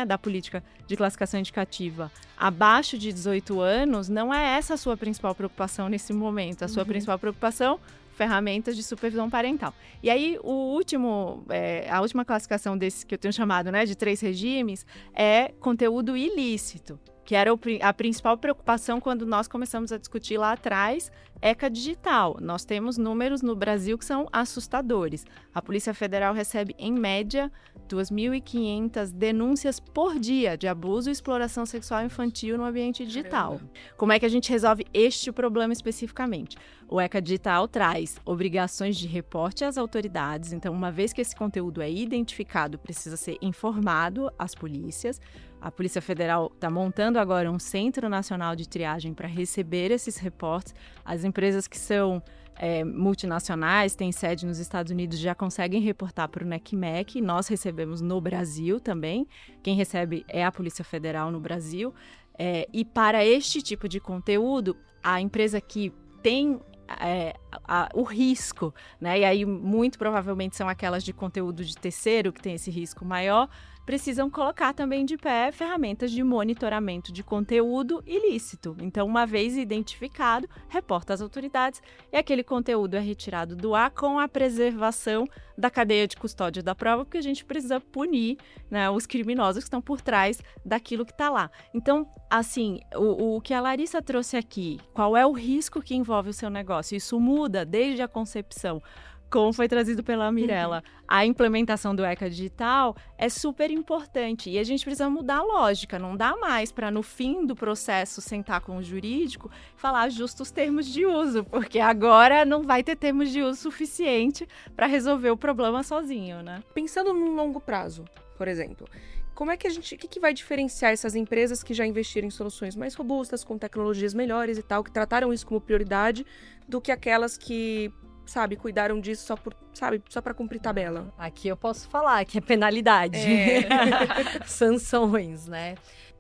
da política de classificação indicativa abaixo de 18 anos, não é essa a sua principal preocupação nesse momento. A sua principal preocupação, ferramentas de supervisão parental. E aí, a última classificação desse que eu tenho chamado de 3 regimes é conteúdo ilícito, que era a principal preocupação quando nós começamos a discutir lá atrás ECA Digital. Nós temos números no Brasil que são assustadores. A Polícia Federal recebe, em média, 2.500 denúncias por dia de abuso e exploração sexual infantil no ambiente digital. Caramba. Como é que a gente resolve este problema especificamente? O ECA Digital traz obrigações de reporte às autoridades. Então, uma vez que esse conteúdo é identificado, precisa ser informado às polícias. A Polícia Federal está montando agora um Centro Nacional de Triagem para receber esses reportes. As empresas que são multinacionais, têm sede nos Estados Unidos, já conseguem reportar para o NECMEC. Nós recebemos no Brasil também. Quem recebe é a Polícia Federal no Brasil. E para este tipo de conteúdo, a empresa que tem o risco, e aí muito provavelmente são aquelas de conteúdo de terceiro que tem esse risco maior, precisam colocar também de pé ferramentas de monitoramento de conteúdo ilícito. Então, uma vez identificado, reporta às autoridades e aquele conteúdo é retirado do ar com a preservação da cadeia de custódia da prova, porque a gente precisa punir os criminosos que estão por trás daquilo que está lá. Então, assim, o que a Larissa trouxe aqui, qual é o risco que envolve o seu negócio? Isso muda desde a concepção, como foi trazido pela Mirella, a implementação do ECA Digital é super importante. E a gente precisa mudar a lógica. Não dá mais para, no fim do processo, sentar com o jurídico e falar justos termos de uso, porque agora não vai ter termos de uso suficiente para resolver o problema sozinho, Pensando no longo prazo, por exemplo, como é que o que vai diferenciar essas empresas que já investiram em soluções mais robustas, com tecnologias melhores e tal, que trataram isso como prioridade, do que aquelas que sabe, cuidaram disso só por, sabe, só para cumprir tabela? Aqui eu posso falar que é penalidade. Sanções, né?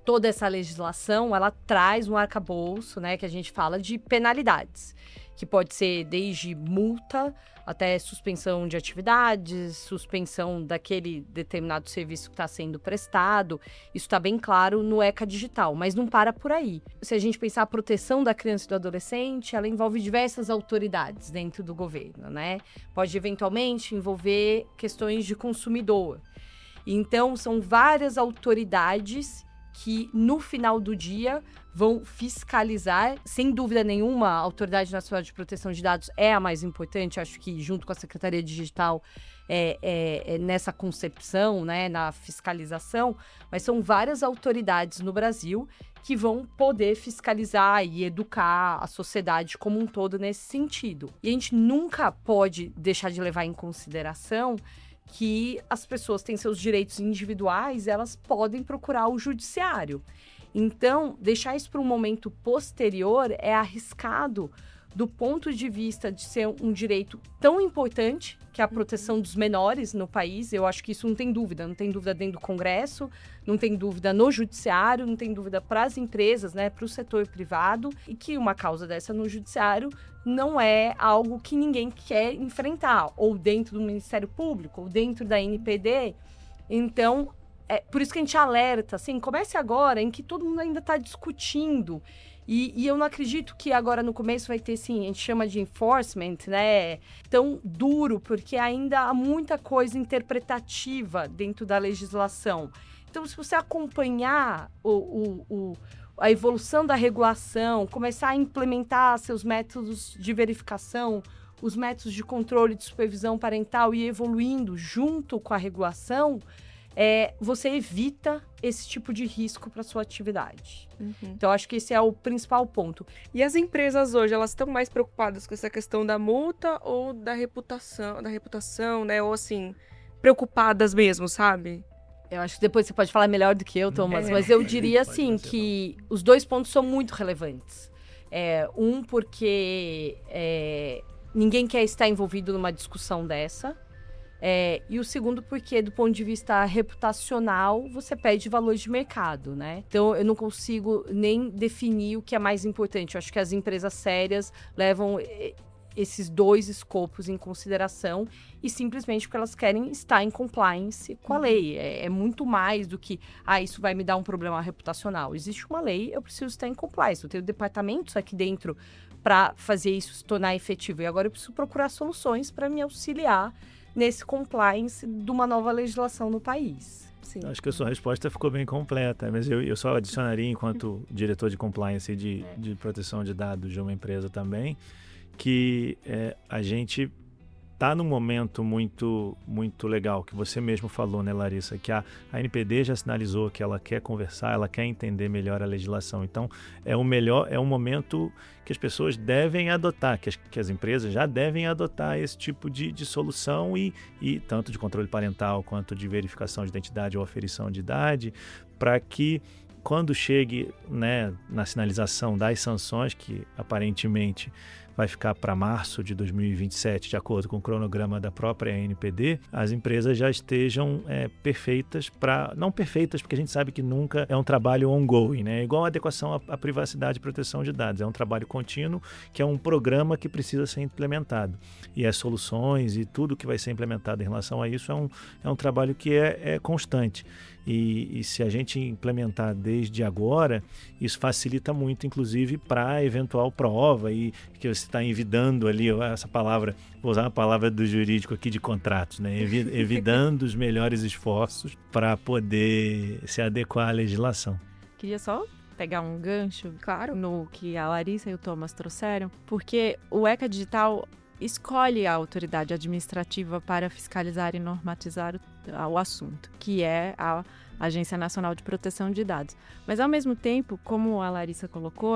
Toda essa legislação, ela traz um arcabouço, né, que a gente fala de penalidades, que pode ser desde multa até suspensão de atividades, suspensão daquele determinado serviço que está sendo prestado. Isso está bem claro no ECA Digital, mas não para por aí. Se a gente pensar a proteção da criança e do adolescente, ela envolve diversas autoridades dentro do governo, né? Pode eventualmente envolver questões de consumidor. Então, são várias autoridades que, no final do dia, vão fiscalizar. Sem dúvida nenhuma, a Autoridade Nacional de Proteção de Dados é a mais importante. Acho que, junto com a Secretaria Digital, é nessa concepção, né, na fiscalização. Mas são várias autoridades no Brasil que vão poder fiscalizar e educar a sociedade como um todo nesse sentido. E a gente nunca pode deixar de levar em consideração que as pessoas têm seus direitos individuais, elas podem procurar o judiciário. Então, deixar isso para um momento posterior é arriscado do ponto de vista de ser um direito tão importante, que é a proteção dos menores no país. Eu acho que isso não tem dúvida dentro do Congresso, não tem dúvida no judiciário, não tem dúvida para as empresas, né, para o setor privado, e que uma causa dessa no judiciário não é algo que ninguém quer enfrentar, ou dentro do Ministério Público, ou dentro da NPD. Então, é por isso que a gente alerta, assim, comece agora, em que todo mundo ainda está discutindo. E eu não acredito que agora no começo vai ter, assim, a gente chama de enforcement, né, tão duro, porque ainda há muita coisa interpretativa dentro da legislação. Então, se você acompanhar a evolução da regulação, começar a implementar seus métodos de verificação, os métodos de controle de supervisão parental e evoluindo junto com a regulação, você evita esse tipo de risco para sua atividade. Então, acho que esse é o principal ponto. E as empresas hoje, elas estão mais preocupadas com essa questão da multa ou da reputação, né? Ou assim, preocupadas mesmo, sabe? Eu acho que depois você pode falar melhor do que eu, Thomas, mas eu diria, assim, que os dois pontos são muito relevantes. Porque ninguém quer estar envolvido numa discussão dessa. E o segundo, porque do ponto de vista reputacional, você perde valores de mercado, né? Então, eu não consigo nem definir o que é mais importante. Eu acho que as empresas sérias levam esses dois escopos em consideração e simplesmente porque elas querem estar em compliance com a lei. É muito mais do que, isso vai me dar um problema reputacional. Existe uma lei, eu preciso estar em compliance. Eu tenho departamentos aqui dentro para fazer isso se tornar efetivo. E agora eu preciso procurar soluções para me auxiliar nesse compliance de uma nova legislação no país. Sim. Acho que a sua resposta ficou bem completa, mas eu só adicionaria, enquanto diretor de compliance e de proteção de dados de uma empresa também, que a gente está num momento muito, muito legal, que você mesmo falou, né, Larissa, que a NPD já sinalizou que ela quer conversar, ela quer entender melhor a legislação. Então, é um momento que as pessoas devem adotar, que as empresas já devem adotar esse tipo de solução e tanto de controle parental quanto de verificação de identidade ou aferição de idade, para que quando chegue, né, na sinalização das sanções, que aparentemente vai ficar para março de 2027, de acordo com o cronograma da própria ANPD, as empresas já estejam perfeitas não perfeitas, porque a gente sabe que nunca é um trabalho ongoing, né? Igual a adequação à privacidade e proteção de dados. É um trabalho contínuo, que é um programa que precisa ser implementado. E as soluções e tudo que vai ser implementado em relação a isso é um trabalho que é constante. E se a gente implementar desde agora, isso facilita muito, inclusive, para a eventual prova e que você está envidando ali, essa palavra, vou usar uma palavra do jurídico aqui de contratos, né? Evitando os melhores esforços para poder se adequar à legislação. Queria só pegar um gancho, claro, no que a Larissa e o Thomas trouxeram, porque o ECA Digital escolhe a autoridade administrativa para fiscalizar e normatizar ao assunto, que é a Agência Nacional de Proteção de Dados. Mas, ao mesmo tempo, como a Larissa colocou,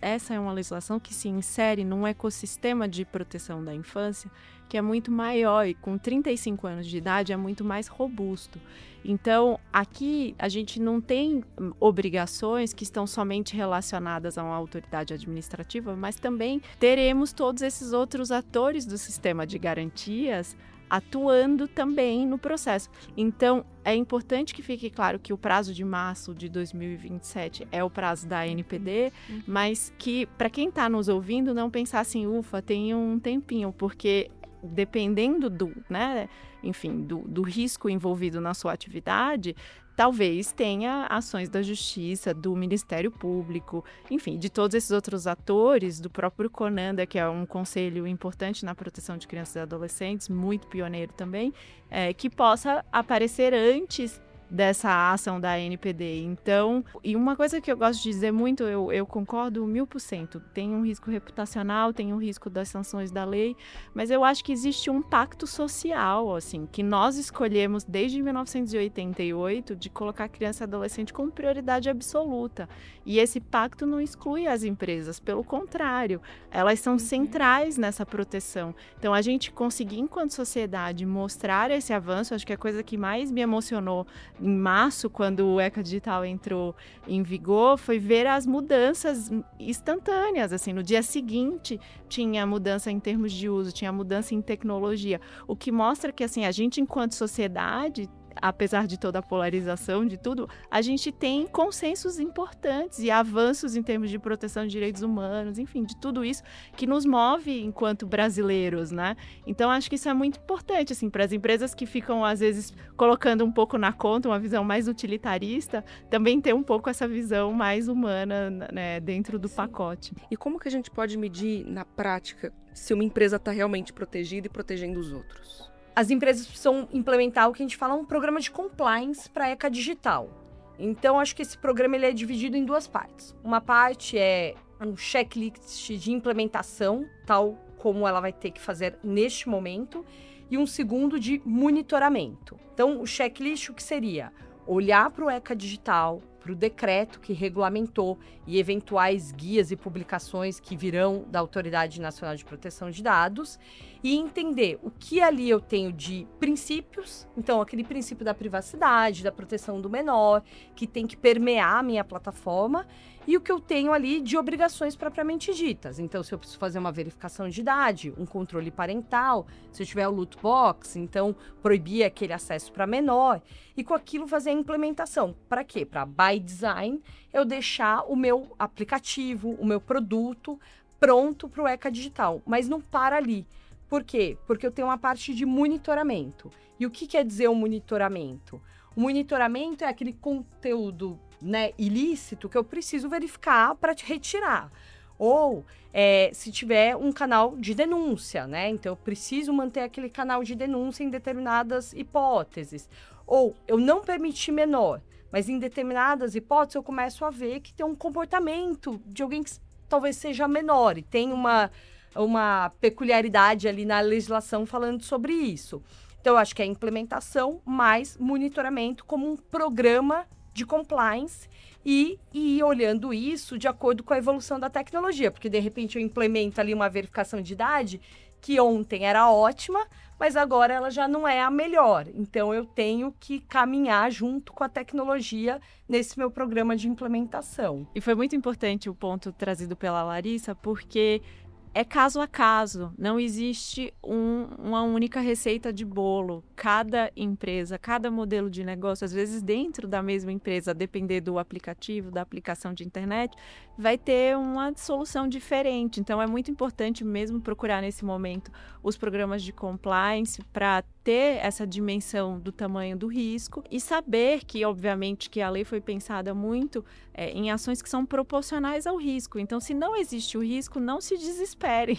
essa é uma legislação que se insere num ecossistema de proteção da infância que é muito maior e com 35 anos de idade é muito mais robusto. Então, aqui a gente não tem obrigações que estão somente relacionadas a uma autoridade administrativa, mas também teremos todos esses outros atores do sistema de garantias atuando também no processo. Então, é importante que fique claro que o prazo de março de 2027 é o prazo da ANPD, mas que, para quem está nos ouvindo, não pensar assim, ufa, tem um tempinho, porque dependendo do risco envolvido na sua atividade, talvez tenha ações da Justiça, do Ministério Público, enfim, de todos esses outros atores, do próprio CONANDA, que é um conselho importante na proteção de crianças e adolescentes, muito pioneiro também, que possa aparecer antes dessa ação da ANPD. Então, e uma coisa que eu gosto de dizer muito, eu concordo 1000%, tem um risco reputacional, tem um risco das sanções da lei, mas eu acho que existe um pacto social, assim, que nós escolhemos desde 1988 de colocar criança e adolescente como prioridade absoluta. E esse pacto não exclui as empresas, pelo contrário, elas são centrais nessa proteção. Então, a gente conseguir, enquanto sociedade, mostrar esse avanço, acho que a coisa que mais me emocionou em março, quando o ECA Digital entrou em vigor, foi ver as mudanças instantâneas, assim, no dia seguinte tinha mudança em termos de uso, tinha mudança em tecnologia, o que mostra que, assim, a gente, enquanto sociedade, apesar de toda a polarização de tudo, a gente tem consensos importantes e avanços em termos de proteção de direitos humanos, enfim, de tudo isso que nos move enquanto brasileiros, né? Então, acho que isso é muito importante, assim, para as empresas que ficam, às vezes, colocando um pouco na conta uma visão mais utilitarista, também ter um pouco essa visão mais humana, né, dentro do pacote. E como que a gente pode medir, na prática, se uma empresa está realmente protegida e protegendo os outros? As empresas precisam implementar o que a gente fala, um programa de compliance para a ECA Digital. Então, acho que esse programa ele é dividido em duas partes. Uma parte é um checklist de implementação, tal como ela vai ter que fazer neste momento, e um segundo de monitoramento. Então, o checklist, o que seria? Olhar para o ECA Digital, para o decreto que regulamentou e eventuais guias e publicações que virão da Autoridade Nacional de Proteção de Dados e entender o que ali eu tenho de princípios, então aquele princípio da privacidade, da proteção do menor, que tem que permear a minha plataforma, e o que eu tenho ali de obrigações propriamente ditas. Então, se eu preciso fazer uma verificação de idade, um controle parental, se eu tiver o loot box, então proibir aquele acesso para menor, e com aquilo fazer a implementação. Para quê? Para, by design, eu deixar o meu aplicativo, o meu produto pronto para o ECA Digital. Mas não para ali. Por quê? Porque eu tenho uma parte de monitoramento. E o que quer dizer o monitoramento? O monitoramento é aquele conteúdo, né, ilícito que eu preciso verificar para te retirar. Ou se tiver um canal de denúncia, né? Então, eu preciso manter aquele canal de denúncia em determinadas hipóteses. Ou eu não permitir menor, mas em determinadas hipóteses eu começo a ver que tem um comportamento de alguém que talvez seja menor e tem uma peculiaridade ali na legislação falando sobre isso. Então, eu acho que é implementação mais monitoramento como um programa de compliance e olhando isso de acordo com a evolução da tecnologia, porque de repente eu implemento ali uma verificação de idade que ontem era ótima, mas agora ela já não é a melhor. Então, eu tenho que caminhar junto com a tecnologia nesse meu programa de implementação. E foi muito importante o ponto trazido pela Larissa, porque é caso a caso, não existe uma única receita de bolo. Cada empresa, cada modelo de negócio, às vezes dentro da mesma empresa, a depender do aplicativo, da aplicação de internet, vai ter uma solução diferente. Então, é muito importante mesmo procurar nesse momento os programas de compliance para ter essa dimensão do tamanho do risco e saber que, obviamente, que a lei foi pensada muito em ações que são proporcionais ao risco. Então, se não existe o risco, não se desesperem,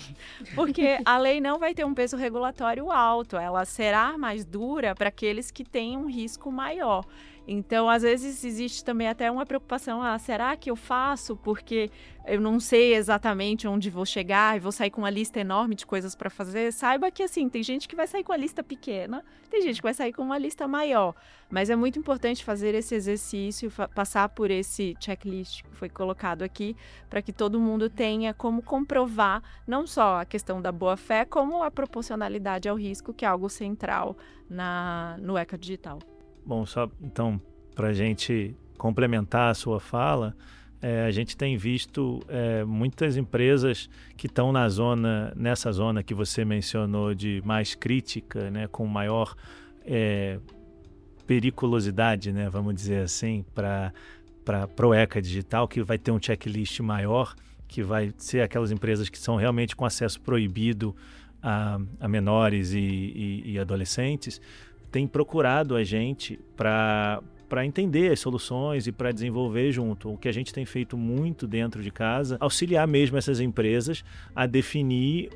porque a lei não vai ter um peso regulatório alto, ela será mais dura para aqueles que têm um risco maior. Então, às vezes, existe também até uma preocupação, será que eu faço porque eu não sei exatamente onde vou chegar e vou sair com uma lista enorme de coisas para fazer? Saiba que, assim, tem gente que vai sair com uma lista pequena, tem gente que vai sair com uma lista maior, mas é muito importante fazer esse exercício, passar por esse checklist que foi colocado aqui, para que todo mundo tenha como comprovar não só a questão da boa-fé, como a proporcionalidade ao risco, que é algo central no ECA Digital. Bom, só então, para a gente complementar a sua fala, a gente tem visto muitas empresas que estão nessa zona que você mencionou de mais crítica, né, com maior periculosidade, né, vamos dizer assim, para o ECA Digital, que vai ter um checklist maior, que vai ser aquelas empresas que são realmente com acesso proibido a menores e adolescentes, tem procurado a gente para entender as soluções e para desenvolver junto. O que a gente tem feito muito dentro de casa, auxiliar mesmo essas empresas a definir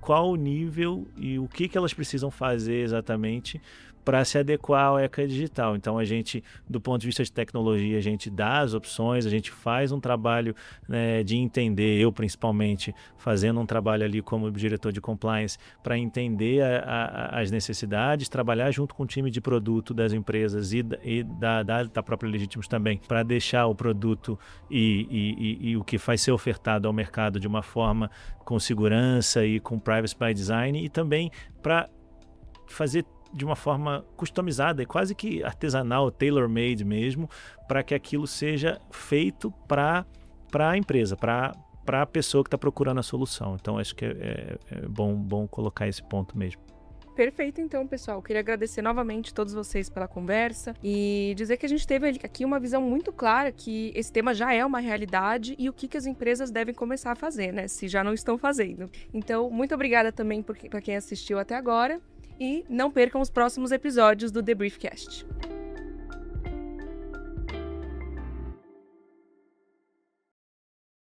qual o nível e o que elas precisam fazer exatamente para se adequar ao ECA Digital. Então, a gente, do ponto de vista de tecnologia, a gente dá as opções, a gente faz um trabalho, né, de entender, eu principalmente, fazendo um trabalho ali como diretor de compliance, para entender as necessidades, trabalhar junto com o time de produto das empresas e da própria Legítimos também, para deixar o produto e o que vai ser ofertado ao mercado de uma forma com segurança e com privacy by design, e também para fazer de uma forma customizada e quase que artesanal, tailor-made mesmo, para que aquilo seja feito para a empresa, para a pessoa que está procurando a solução. Então, acho que é bom colocar esse ponto mesmo. Perfeito, então, pessoal. Queria agradecer novamente a todos vocês pela conversa e dizer que a gente teve aqui uma visão muito clara que esse tema já é uma realidade e o que as empresas devem começar a fazer, né? Se já não estão fazendo. Então, muito obrigada também para quem assistiu até agora. E não percam os próximos episódios do The Briefcast.